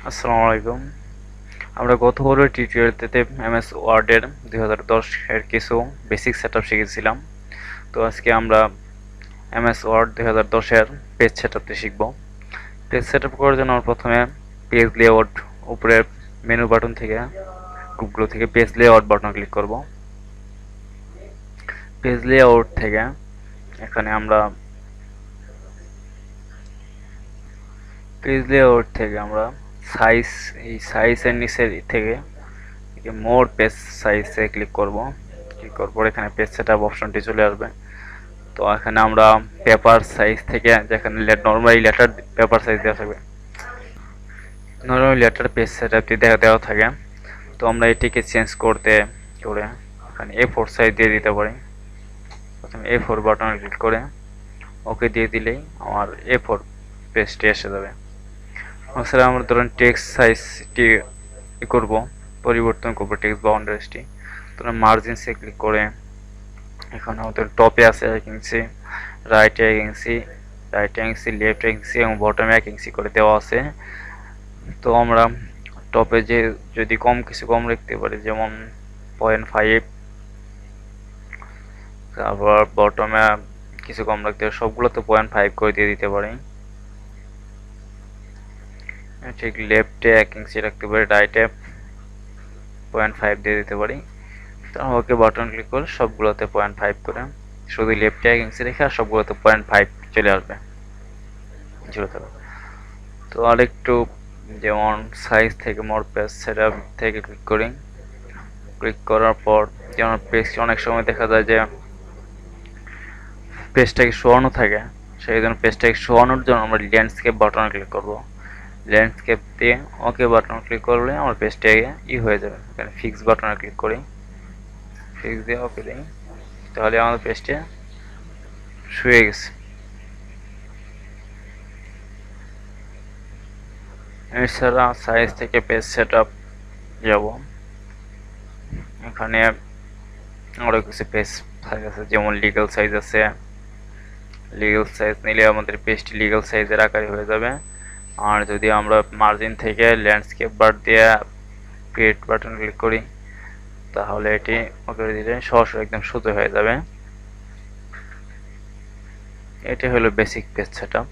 আসসালামু আলাইকুম। আমরা গত পর্বের টিউটোরিয়ালটিতে এমএস ওয়ার্ডের 2010 এর কিছু বেসিক সেটআপ শিখেছিলাম। তো আজকে আমরা এমএস ওয়ার্ড 2010 এর পেজ সেটআপটি শিখব। পেজ সেটআপ করার জন্য আমরা প্রথমে পেজ লেআউট উপরের মেনু বাটন থেকে গ্রুপগুলো থেকে পেজ লেআউট বাটন ক্লিক করব। পেজ লেআউট থেকে এখানে আমরা সাইজ এই সাইজের নিচের থেকে মোর পেজ সাইজে ক্লিক করব। ক্লিক করার পর এখানে পেজ সেটআপ অপশনটি চলে আসবে। তো এখানে আমরা পেপার সাইজ থেকে যেখানে নরমালি লেটার পেপার সাইজ দেওয়া থাকবে, নরমালি লেটার পেজ সেটআপটি দেওয়া থাকে। তো আমরা এটিকে চেঞ্জ করে এখানে A4 সাইজ দিয়ে দিতে পারি। প্রথমে A4 বাটনে ক্লিক করে ওকে দিয়ে দিলেই আমার A4 পেজটি এসে যাবে। আসলে আমরা ধরুন টেক্সট সাইজটি করব, পরিবর্তন করব টেক্সট বাউন্ডারিজটি। তো মার্জিনসে ক্লিক করে এখন আমাদের টপে আছে 1 ইঞ্চি, রাইটে 1 ইঞ্চি, লেফট 1 ইঞ্চি এবং বটমে 1 ইঞ্চি করে দেওয়া আছে। তো আমরা টপে যদি কিছু কম রাখতে পারি, যেমন 0.5, তারপর বটমে কিছু কম রাখতে পারি, সবগুলোতে 0.5 করে দিয়ে দিতে পারি। ঠিক লেফটে 1 ইঞ্চি রাখতে পারি, রাইটে 0.5 দিয়ে দিতে পারি। তারপর ওকে বাটন ক্লিক করে সবগুলোতে 0.5 করে, শুধু লেফটে 1 ইঞ্চি রেখে আর সবগুলোতে 0.5 চলে আসবে। তো আরেকটু, যেমন সাইজ থেকে মোর পেজ সেটআপ থেকে ক্লিক করি। ক্লিক করার পর যেমন পেজ অনেক সময় দেখা যায় যে পেজটাকে শোয়ানো থাকে, সেই জন্য পেজটাকে শোয়ানোর জন্য আমরা ল্যান্ডস্কেপ বাটনে ক্লিক করব। ল্যান্ডস্কেপ দিয়ে ওকে বাটন ক্লিক করলে আমার পেজটা হয়ে যাবে। এখানে ফিক্স বাটনে ক্লিক করি, ফিক্স দিয়ে ওকে দিই, তাহলে আমাদের পেজটা শুয়ে গেছে। এছাড়া সাইজ থেকে পেজ সেটআপ যাব। এখানে আরো কিছু পেজ সাইজ আছে, যেমন লিগ্যাল সাইজ আছে। লিগ্যাল সাইজ নিলে আমাদের পেজটি লিগ্যাল সাইজের আকারে হয়ে যাবে। আর যদি আমরা মার্জিন থেকে ল্যান্ডস্কেপ বার দিয়ে ক্রিয়েট বাটন ক্লিক করি, তাহলে এটি ওকে দিলে সরাসরি একদম সোজা হয়ে যাবে। এটি হলো বেসিক পেজ সেটআপ।